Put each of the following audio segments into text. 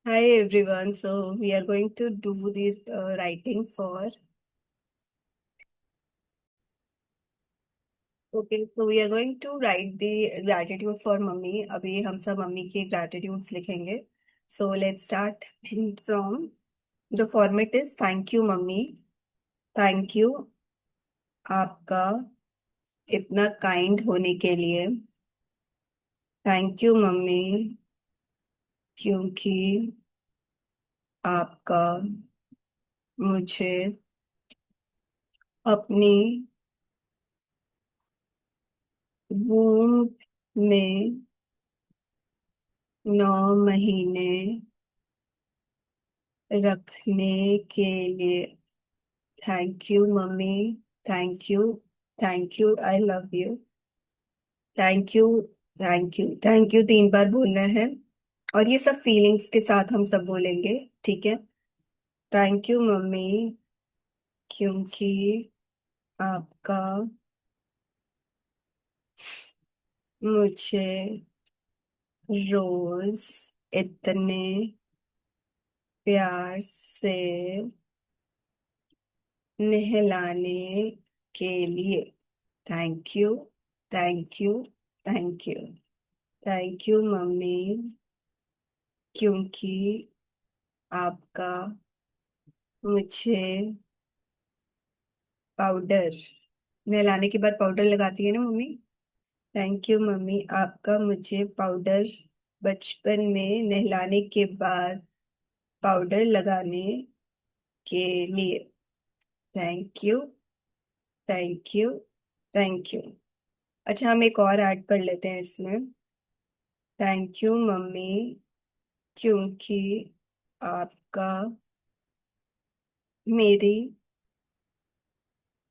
Hi everyone. So we are going to do the writing for. Okay. So we are going to write the gratitude for mummy. अभी हम सब mummy के gratitudes लिखेंगे. So let's start from the format is thank you mummy. Thank you आपका इतना kind होने के लिए. Thank you मम्मी क्योंकि आपका मुझे अपनी womb में 9 महीने रखने के लिए thank you mummy thank you thank you I love you thank you thank you thank you 3 बार बोलना है और ये सब फीलिंग्स के साथ हम सब बोलेंगे। ठीक है। थैंक यू मम्मी क्योंकि आपका मुझे रोज इतने प्यार से नहलाने के लिए thank you thank you thank you thank you mummy क्योंकि आपका मुझे पाउडर नहलाने के बाद पाउडर लगाती है ना मम्मी। थैंक यू मम्मी आपका मुझे पाउडर बचपन में नहलाने के बाद पाउडर लगाने के लिए thank you thank you thank you. अच्छा हम एक और ऐड कर लेते हैं इसमें। थैंक यू मम्मी क्योंकि आपका मेरी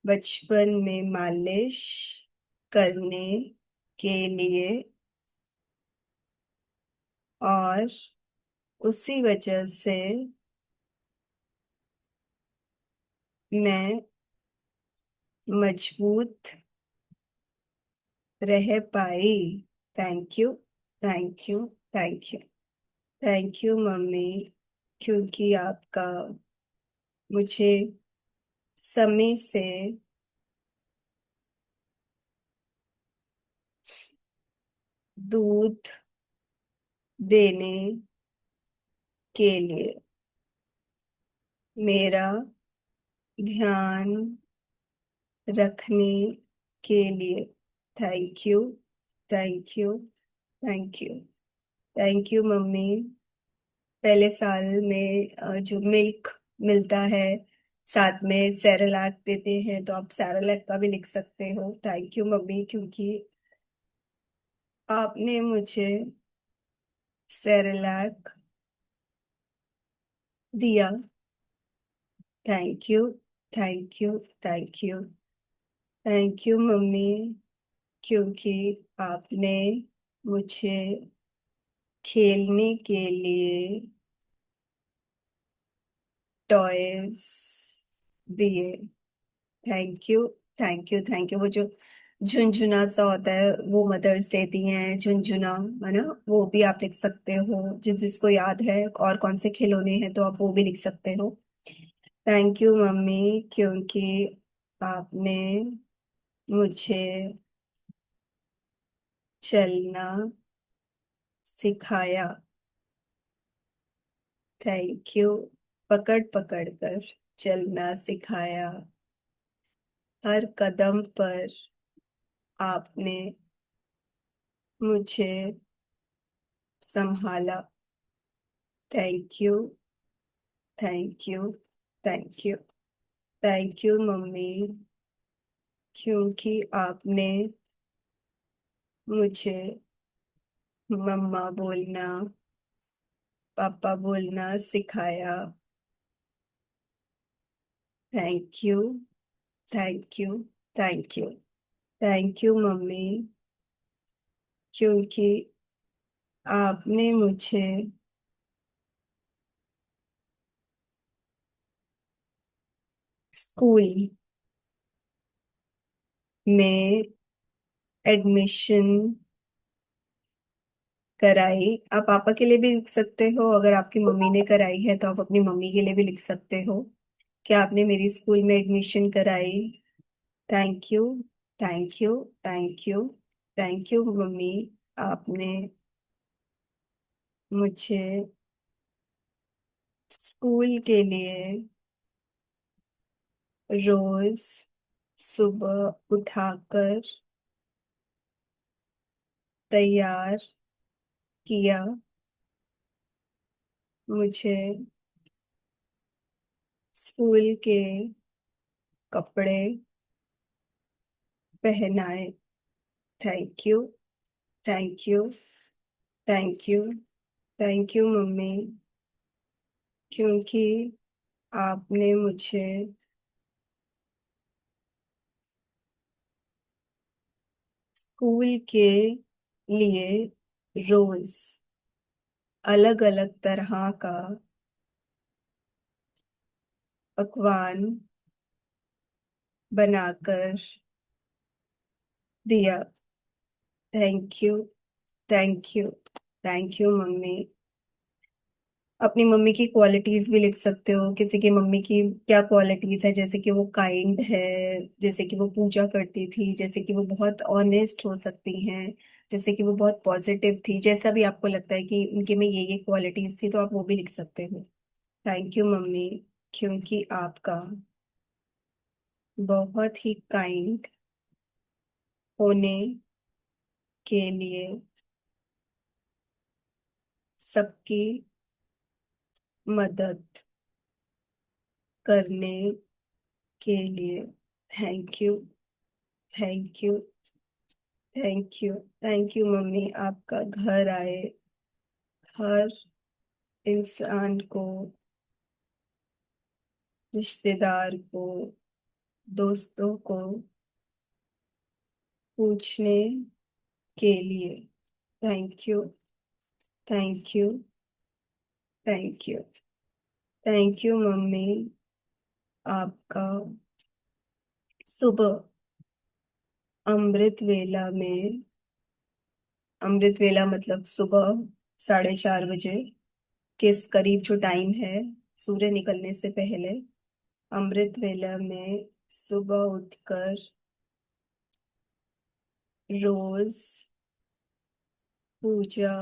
बचपन में मालिश करने के लिए और उसी वजह से मैं मजबूत रह पाई। Thank you thank you thank you thank you mummy क्योंकि आपका मुझे समय से दूध देने के लिए मेरा ध्यान रखने के लिए thank you thank you thank you thank you mummy. पहले साल में जो मिल्क मिलता है साथ में सेरेलैक देते हैं तो आप सेरेलैक का भी लिख सकते हो। थैंक यू मम्मी क्योंकि आपने मुझे सेरेलैक दिया। Thank you thank you thank you thank you mummy क्योंकि आपने मुझे खेलने के लिए टॉयज दिए। Thank you thank you thank you. वो जो झुनझुना सा होता है वो मदर्स देती हैं झुनझुना, है ना। वो भी आप लिख सकते हो जिस जिसको याद है और कौन से खिलौने हैं तो आप वो भी लिख सकते हो। थैंक यू मम्मी क्योंकि आपने मुझे चलना सिखाया। थैंक यू पकड़ पकड़ कर चलना सिखाया। हर कदम पर आपने मुझे संभाला। Thank you thank you thank you thank you mummy क्योंकि आपने मुझे मम्मा बोलना पापा बोलना सिखाया। Thank you thank you thank you thank you mummy क्योंकि आपने मुझे स्कूल में एडमिशन कराई। आप पापा के लिए भी लिख सकते हो, अगर आपकी मम्मी ने कराई है तो आप अपनी मम्मी के लिए भी लिख सकते हो। क्या आपने मेरी स्कूल में एडमिशन कराई? Thank you, thank you, thank you, thank you mummy. आपने मुझे स्कूल के लिए रोज सुबह उठाकर तैयार किया, मुझे स्कूल के कपड़े पहनाए। Thank you, thank you, thank you, thank you mummy, क्योंकि आपने मुझे स्कूल के लिए रोज अलग अलग तरह का पकवान बनाकर दिया। Thank you, thank you, thank you mummy. अपनी मम्मी की क्वालिटीज भी लिख सकते हो, किसी की मम्मी की क्या क्वालिटीज है, जैसे कि वो काइंड है, जैसे कि वो पूजा करती थी, जैसे कि वो बहुत ऑनेस्ट हो सकती हैं, जैसे कि वो बहुत पॉजिटिव थी, जैसा भी आपको लगता है कि उनके में ये क्वालिटीज थी तो आप वो भी लिख सकते हो। थैंक यू मम्मी, क्योंकि आपका बहुत ही काइंड होने के लिए, सबकी मदद करने के लिए। Thank you, thank you, thank you, thank you mummy. आपका घर आए हर इंसान को, रिश्तेदार को, दोस्तों को पूछने के लिए। Thank you, thank you, thank you, thank you mummy. आपका सुबह अमृत वेला में, अमृत वेला मतलब सुबह 4:30 बजे के करीब जो टाइम है, सूर्य निकलने से पहले, अमृत वेला में सुबह उठकर रोज पूजा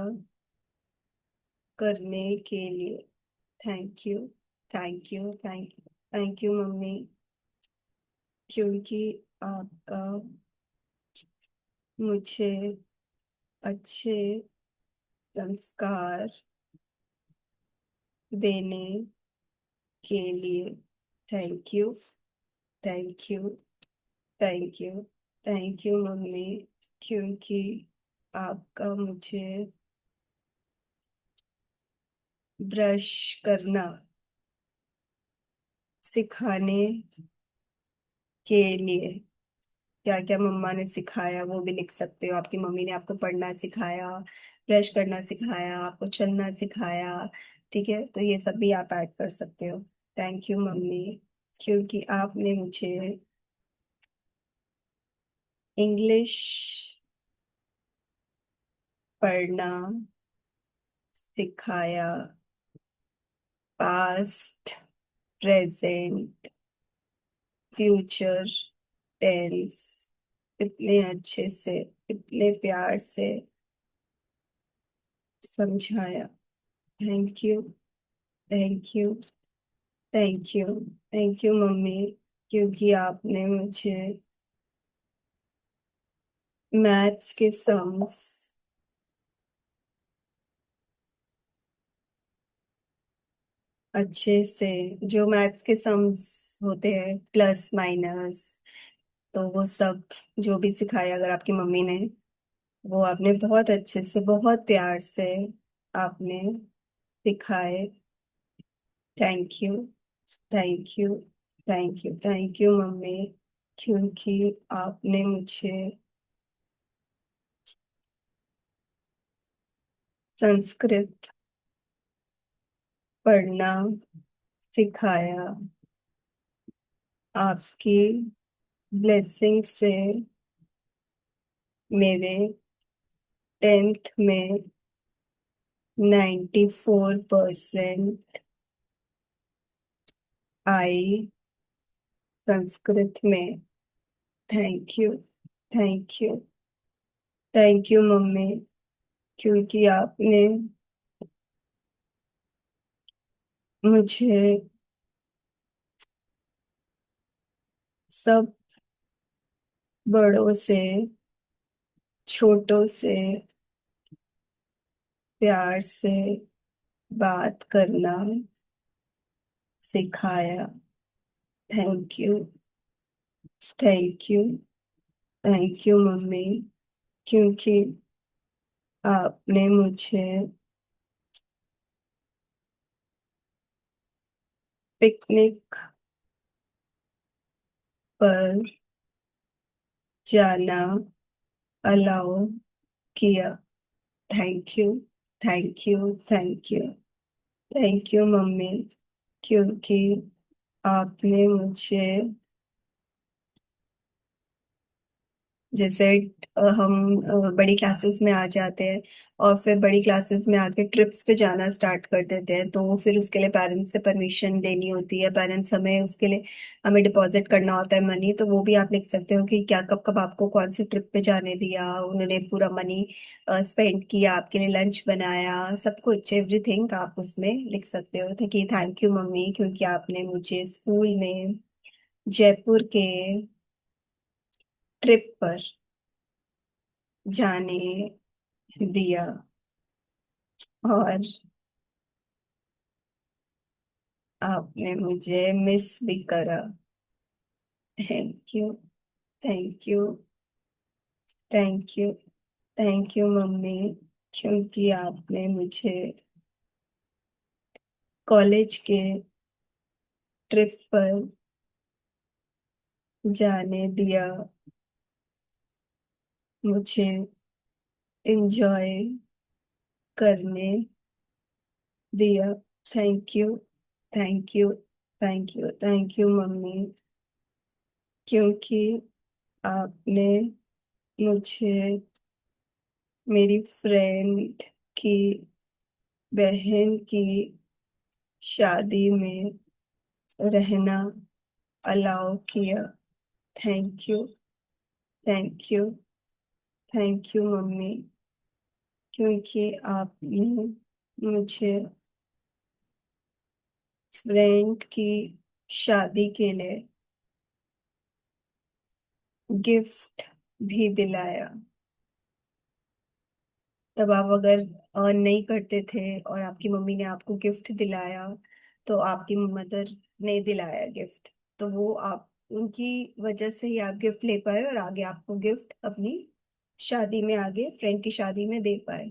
करने के लिए। Thank you, thank you, thank you, thank you mummy, क्योंकि आपका मुझे अच्छे संस्कार देने के लिए। Thank you, thank you, thank you, thank you mummy, क्योंकि आपका मुझे ब्रश करना सिखाने के लिए। क्या क्या मम्मा ने सिखाया वो भी लिख सकते हो। आपकी मम्मी ने आपको पढ़ना सिखाया, ब्रश करना सिखाया, आपको चलना सिखाया। ठीक है, तो ये सब भी आप ऐड कर सकते हो। थैंक यू मम्मी, क्योंकि आपने मुझे इंग्लिश पढ़ना सिखाया। पास्ट, प्रेजेंट, फ्यूचर टेंस इतने अच्छे से, इतने प्यार से समझाया। Thank you, thank you, thank you, thank you mummy, क्योंकि आपने मुझे मैथ्स के सम्स अच्छे से, जो मैथ्स के सम्स होते हैं, प्लस माइनस, तो वो सब जो भी सिखाया अगर आपकी मम्मी ने, वो आपने बहुत अच्छे से, बहुत प्यार से आपने सिखाए। Thank you, thank you, thank you, thank you mummy, क्योंकि आपने मुझे संस्कृत पढ़ना सिखाया। आपकी ब्लेसिंग से मेरे 10th में 94% आई संस्कृत में। Thank you. Thank you. Thank you mummy, क्योंकि आपने मुझे सब बड़ों से, छोटों से प्यार से बात करना सिखाया। Thank you. Thank you. Thank you mummy, क्योंकि आपने मुझे पिकनिक पर जाना अलाउ किया। Thank you. Thank you. Thank you. Thank you mummy, क्योंकि आपने मुझे, जैसे हम बड़ी क्लासेस में आ जाते हैं और फिर बड़ी क्लासेस में आके ट्रिप्स पे जाना स्टार्ट कर देते हैं, तो फिर उसके लिए पेरेंट्स से परमिशन लेनी होती है। पेरेंट्स हमें उसके लिए, हमें डिपॉजिट करना होता है मनी। तो वो भी आप लिख सकते हो कि क्या कब कब आपको कौन सी ट्रिप पे जाने दिया, उन्होंने पूरा मनी स्पेंड किया, आपके लिए लंच बनाया, सब कुछ एवरीथिंग आप उसमें लिख सकते हो। तो कि थैंक यू मम्मी, क्योंकि आपने मुझे स्कूल में जयपुर के ट्रिप पर जाने दिया और आपने मुझे मिस भी करा। Thank you. Thank you. Thank you. Thank you mummy, क्योंकि आपने मुझे कॉलेज के ट्रिप पर जाने दिया, मुझे एंजॉय करने दिया। Thank you. Thank you. Thank you. Thank you mummy, क्योंकि आपने मुझे मेरी फ्रेंड की बहन की शादी में रहना अलाउ किया। Thank you. Thank you. Thank you mummy, क्योंकि आपने मुझे फ्रेंड की शादी के लिए गिफ्ट भी दिलाया। तब आप अगर अर्न नहीं करते थे और आपकी मम्मी ने आपको गिफ्ट दिलाया, तो आपकी मदर ने दिलाया गिफ्ट, तो वो आप उनकी वजह से ही आप गिफ्ट ले पाए और आगे आपको गिफ्ट अपनी शादी में, आगे फ्रेंड की शादी में दे पाए।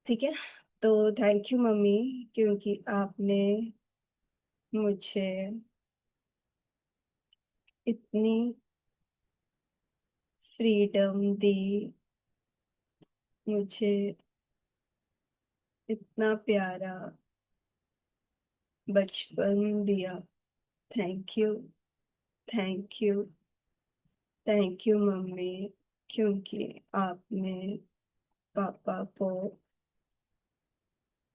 ठीक है। तो थैंक यू मम्मी, क्योंकि आपने मुझे इतनी फ्रीडम दी, मुझे इतना प्यारा बचपन दिया। Thank you. Thank you. Thank you mummy, क्योंकि आपने पापा को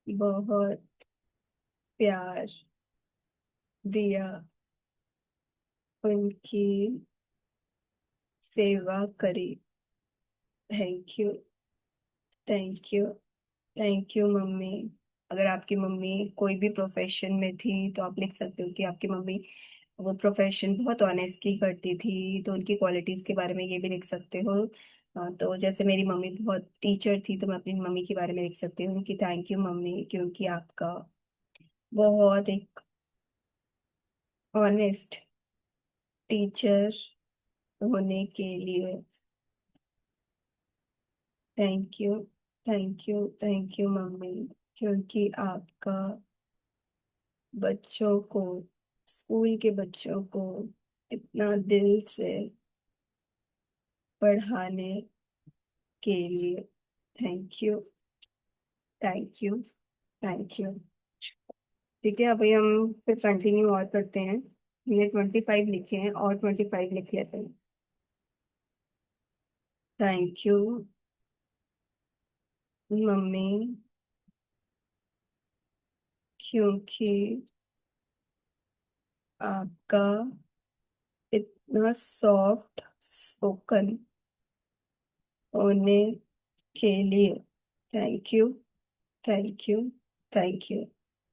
बहुत प्यार दिया, उनकी सेवा करी। Thank you. Thank you. Thank you mummy. अगर आपकी मम्मी कोई भी प्रोफेशन में थी तो आप लिख सकते हो कि आपकी मम्मी वो प्रोफेशन बहुत ऑनेस्टली करती थी, तो उनकी क्वालिटीज के बारे में ये भी लिख सकते हो। तो जैसे मेरी मम्मी बहुत टीचर थी, तो मैं अपनी मम्मी के बारे में लिख सकती हूँ कि थैंक यू मम्मी, क्योंकि आपका बहुत एक ऑनेस्ट टीचर होने के लिए। Thank you. Thank you. Thank you mummy, क्योंकि आपका बच्चों को, स्कूल के बच्चों को इतना दिल से पढ़ाने के लिए। Thank you. Thank you. Thank you. ठीक है, अभी हम फिर कंटिन्यू और करते हैं। ये 25 लिखे हैं और 25 लिख लेते हैं। Thank you. मम्मी, क्योंकि आपका इतना सॉफ्ट स्पोकन होने के लिए thank you, thank you, thank you,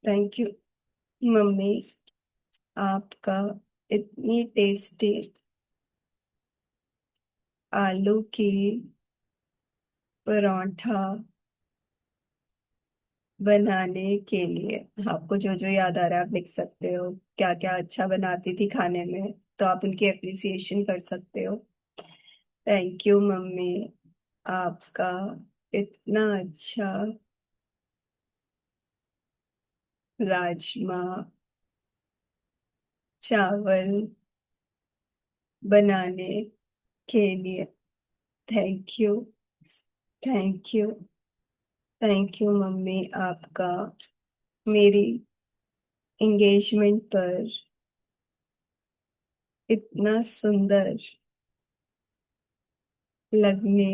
thank you. Mummy, आपका इतनी टेस्टी आलू की परांठा बनाने के लिए, आपको जो जो याद आ रहा है आप लिख सकते हो। क्या क्या अच्छा बनाती थी खाने में, तो आप उनकी अप्रिसिएशन कर सकते हो। थैंक यू मम्मी, आपका इतना अच्छा राजमा चावल बनाने के लिए। Thank you, thank you, thank you mummy, आपका मेरी एंगेजमेंट पर इतना सुंदर लगने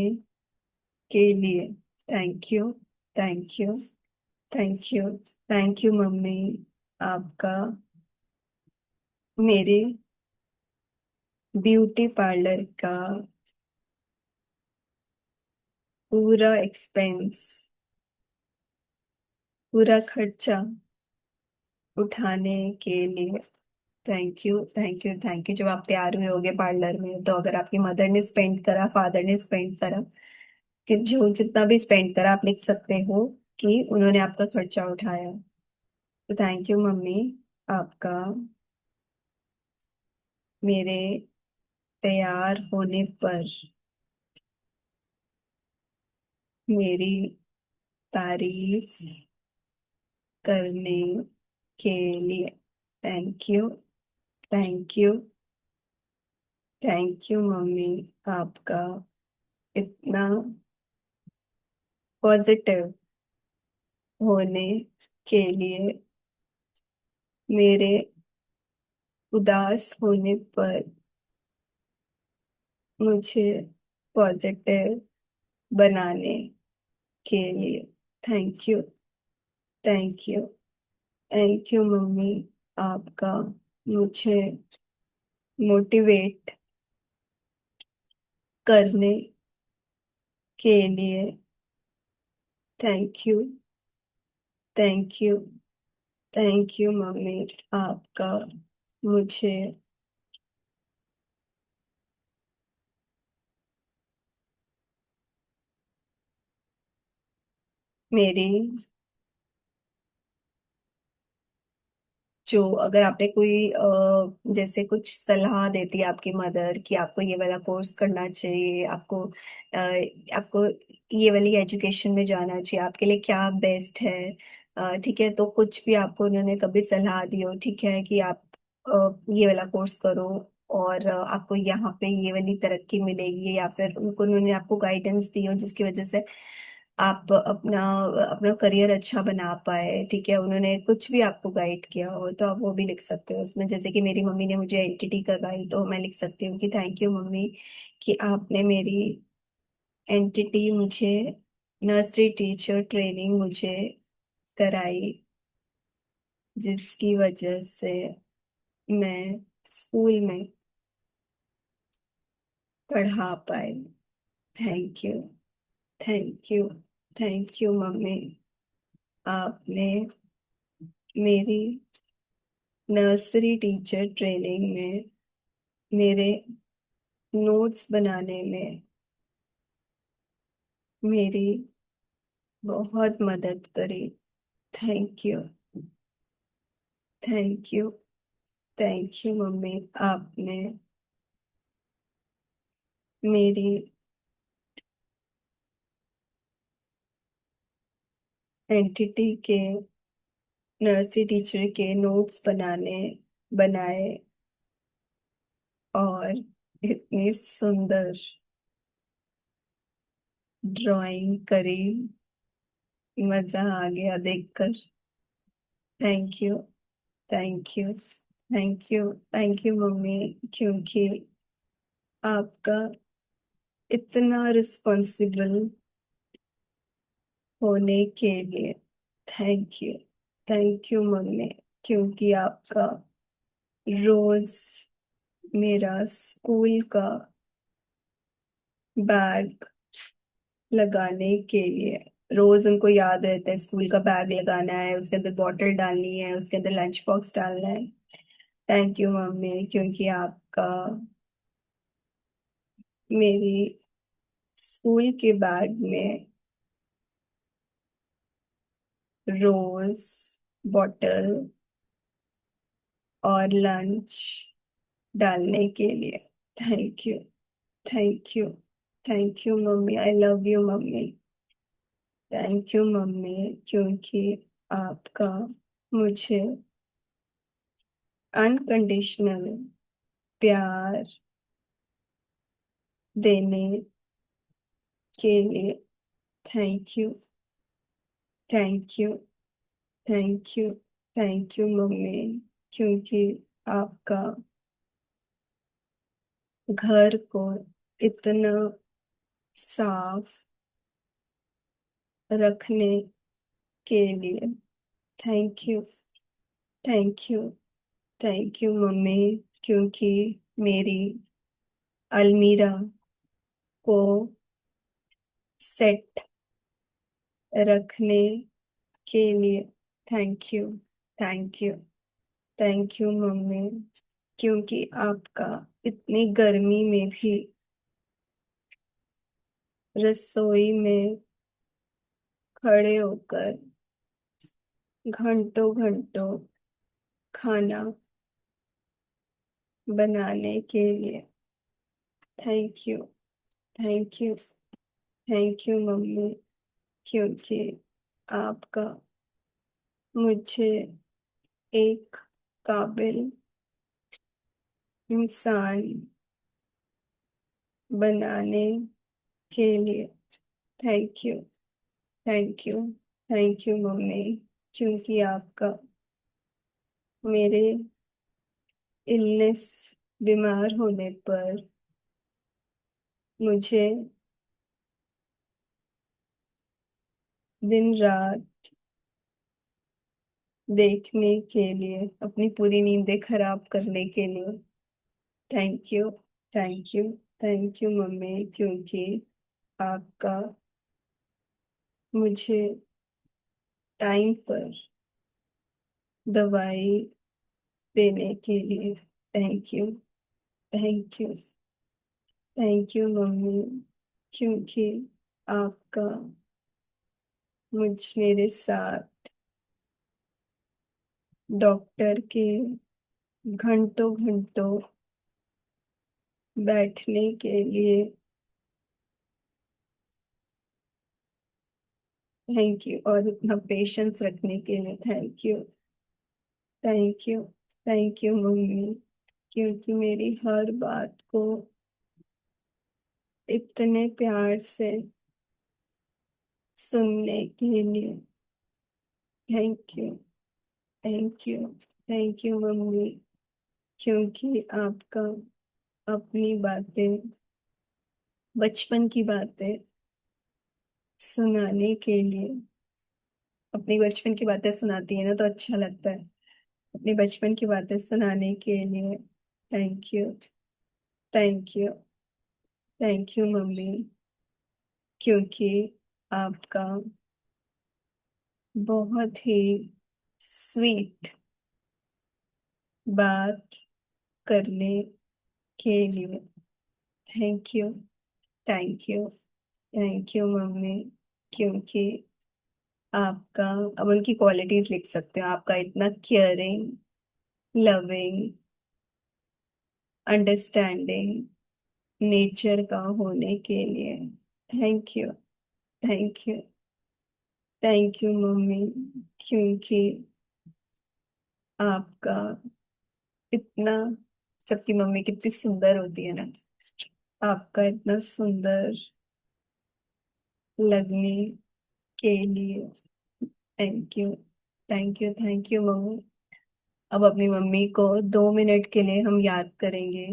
के लिए। Thank you, thank you, thank you, thank you mummy, आपका मेरे ब्यूटी पार्लर का पूरा एक्सपेंस, पूरा खर्चा उठाने के लिए। Thank you, thank you, thank you. जब आप तैयार हुए होगे पार्लर में, तो अगर आपकी मदर ने स्पेंड करा, फादर ने स्पेंड करा, कि जो जितना भी स्पेंड करा, आप लिख सकते हो कि उन्होंने आपका खर्चा उठाया। तो थैंक यू मम्मी, आपका मेरे तैयार होने पर मेरी तारीफ करने के लिए। Thank you, thank you, thank you mummy, आपका इतना पॉजिटिव होने के लिए। मेरे उदास होने पर मुझे पॉजिटिव बनाने के लिए। Thank you, thank you, thank you mummy, आपका मुझे मोटिवेट करने के लिए। Thank you, thank you, thank you mummy, आपका मुझे मेरी जो, अगर आपने कोई जैसे कुछ सलाह देती है आपकी मदर कि आपको ये वाला कोर्स करना चाहिए, आपको ये वाली एजुकेशन में जाना चाहिए, आपके लिए क्या बेस्ट है, ठीक है, तो कुछ भी आपको उन्होंने कभी सलाह दी हो, ठीक है, कि आप ये वाला कोर्स करो और आपको यहाँ पे ये वाली तरक्की मिलेगी, या फिर उनको उन्होंने आपको गाइडेंस दी हो जिसकी वजह से आप अपना अपना करियर अच्छा बना पाए, ठीक है, उन्होंने कुछ भी आपको गाइड किया हो, तो आप वो भी लिख सकते हो उसमें। जैसे कि मेरी मम्मी ने मुझे एनटीटी करवाई, तो मैं लिख सकती हूँ कि थैंक यू मम्मी कि आपने मेरी एनटीटी मुझे, नर्सरी टीचर ट्रेनिंग मुझे कराई, जिसकी वजह से मैं स्कूल में पढ़ा पाई। Thank you, thank you, thank you mummy, आपने मेरी नर्सरी टीचर ट्रेनिंग में मेरे नोट्स बनाने में मेरी बहुत मदद करी। Thank you, thank you, thank you mummy, आपने मेरी एंटिटी के, नर्सरी टीचर के नोट्स बनाए और इतनी सुंदर ड्राइंग करी, मजा आ गया देखकर। Thank you, thank you, thank you, thank you mummy, क्योंकि आपका इतना रिस्पॉन्सिबल होने के लिए। थैंक यू मम्मी, क्योंकि आपका रोज मेरा स्कूल का बैग लगाने के लिए, रोज उनको याद रहता है स्कूल का बैग लगाना है, उसके अंदर बॉटल डालनी है, उसके अंदर लंच बॉक्स डालना है। थैंक यू मम्मी, क्योंकि आपका मेरी स्कूल के बैग में रोज बॉटल और लंच डालने के लिए। Thank you. Thank you. Thank you mummy, I love you mummy. Thank you mummy, क्योंकि आपका मुझे अनकंडीशनल प्यार देने के लिए। Thank you. Thank you. Thank you. Thank you mummy, क्योंकि आपका घर को इतना साफ रखने के लिए। Thank you. Thank you. Thank you mummy, क्योंकि मेरी अलमीरा को सेट रखने के लिए। Thank you. Thank you. Thank you mummy, क्योंकि आपका इतनी गर्मी में भी रसोई में खड़े होकर घंटों घंटों खाना बनाने के लिए। Thank you. Thank you. Thank you mummy, क्योंकि आपका मुझे एक काबिल इंसान बनाने के लिए। Thank you. Thank you. Thank you mummy, क्योंकि आपका मेरे इलनेस, बीमार होने पर मुझे दिन रात देखने के लिए, अपनी पूरी नींदें खराब करने के लिए। Thank you. Thank you. Thank you mummy, क्योंकि आपका मुझे टाइम पर दवाई देने के लिए। Thank you. Thank you. Thank you mummy, क्योंकि आपका मेरे साथ डॉक्टर के घंटों घंटों बैठने के लिए। थैंक यू, और इतना पेशेंस रखने के लिए। Thank you. Thank you. Thank you mummy, क्योंकि मेरी हर बात को इतने प्यार से सुनने के लिए। Thank you. Thank you. Thank you mummy, क्योंकि आपका अपनी बातें, बचपन की बातें सुनाने के लिए, अपनी बचपन की बातें सुनाती है ना तो अच्छा लगता है। अपनी बचपन की बातें सुनाने के लिए। Thank you. Thank you. Thank you mummy, क्योंकि आपका बहुत ही स्वीट बात करने के लिए। Thank you. Thank you. Thank you mummy, क्योंकि आपका, अब उनकी क्वालिटीज लिख सकते हो, आपका इतना केयरिंग, लविंग, अंडरस्टैंडिंग नेचर का होने के लिए। Thank you. Thank you. Thank you mummy, क्योंकि आपका इतना, सबकी मम्मी कितनी सुंदर होती है ना, आपका इतना सुंदर लगने के लिए। Thank you. Thank you. Thank you mummy. अब अपनी मम्मी को 2 मिनट के लिए हम याद करेंगे,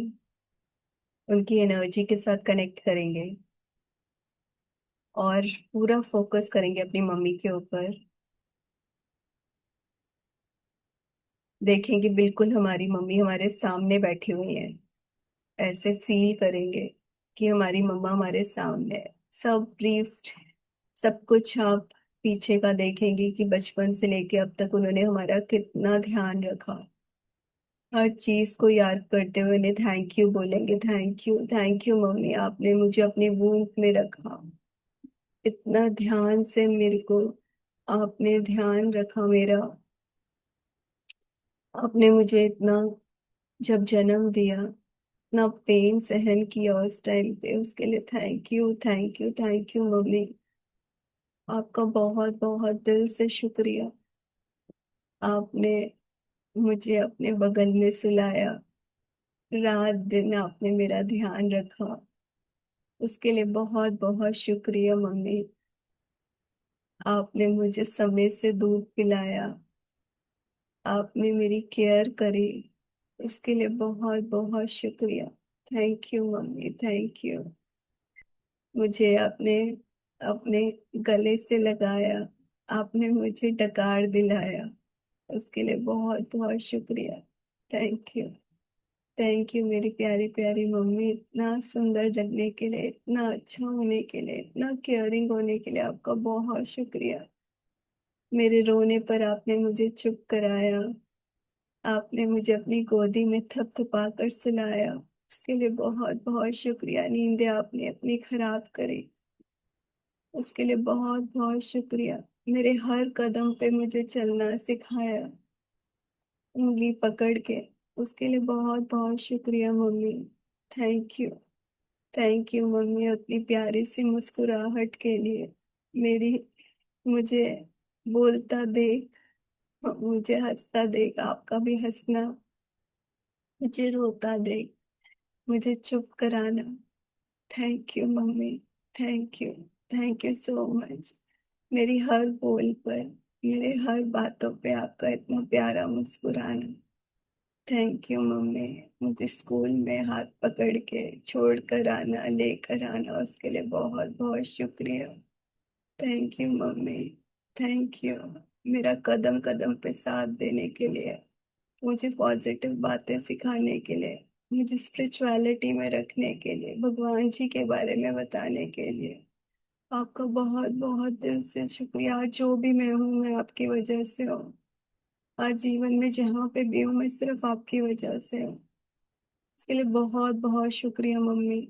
उनकी एनर्जी के साथ कनेक्ट करेंगे। और पूरा फोकस करेंगे अपनी मम्मी के ऊपर। देखेंगे बिल्कुल हमारी मम्मी हमारे सामने बैठी हुई है। ऐसे फील करेंगे कि हमारी मम्मा हमारे सामने है। सब ब्रीफ, सब कुछ आप पीछे का देखेंगे कि बचपन से लेके अब तक उन्होंने हमारा कितना ध्यान रखा। हर चीज को याद करते हुए उन्हें थैंक यू बोलेंगे। थैंक यू मम्मी, आपने मुझे अपनी वूम्ब में रखा। इतना ध्यान से मेरे को आपने ध्यान रखा मेरा। आपने मुझे इतना, जब जन्म दिया, इतना पेन सहन किया उस टाइम पे, उसके लिए थैंक यू मम्मी। आपका बहुत बहुत दिल से शुक्रिया। आपने मुझे अपने बगल में सुलाया, रात दिन आपने मेरा ध्यान रखा। उसके लिए बहुत बहुत शुक्रिया मम्मी। आपने मुझे समय से दूध पिलाया, आपने मेरी केयर करी। इसके लिए बहुत बहुत शुक्रिया। Thank you mummy, thank you. मुझे आपने अपने गले से लगाया, आपने मुझे डकार दिलाया। उसके लिए बहुत बहुत शुक्रिया। Thank you. थैंक यू मेरी प्यारी प्यारी मम्मी, इतना सुंदर लगने के लिए, इतना अच्छा होने के लिए, इतना केयरिंग होने के लिए आपका बहुत शुक्रिया। मेरे रोने पर आपने मुझे चुप कराया, आपने मुझे अपनी गोदी में थपथपा कर सुलाया। उसके लिए बहुत बहुत शुक्रिया। नींदें आपने अपनी खराब करी, उसके लिए बहुत बहुत शुक्रिया। मेरे हर कदम पे मुझे चलना सिखाया, उंगली पकड़ के। उसके लिए बहुत बहुत शुक्रिया mummy. Thank you. Thank you mummy, उतनी प्यारी सी मुस्कुराहट के लिए। मेरी, मुझे बोलता देख, मुझे हंसता देख, आपका भी हंसना, मुझे रोता देख, मुझे चुप कराना। Thank you mummy. Thank you. Thank you so much. मेरी हर बोल पर, मेरे हर बातों पे आपका इतना प्यारा मुस्कुराना। Thank you mummy. मुझे स्कूल में हाथ पकड़ के छोड़ कर आना, लेकर आना, उसके लिए बहुत बहुत शुक्रिया। Thank you mummy. Thank you. मेरा कदम कदम पे साथ देने के लिए, मुझे पॉजिटिव बातें सिखाने के लिए, मुझे स्पिरिचुअलिटी में रखने के लिए, भगवान जी के बारे में बताने के लिए आपका बहुत बहुत दिल से शुक्रिया। आज जो भी मैं हूँ, मैं आपकी वजह से हूँ। आज जीवन में जहाँ पे भी हूँ, मैं सिर्फ आपकी वजह से हूँ। इसके लिए बहुत बहुत शुक्रिया मम्मी।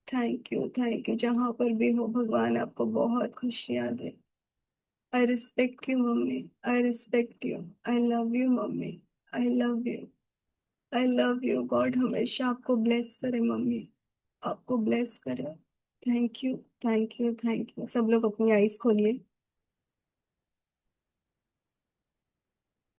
Thank you. जहाँ पर भी हो, भगवान आपको बहुत खुशियाँ दे। I respect you mummy. I respect you. I love you mummy. I love you. I love you. God हमेशा आपको ब्लेस करे मम्मी, आपको ब्लेस करे। Thank you. Thank you. Thank you. सब लोग अपनी आईज खोलिए।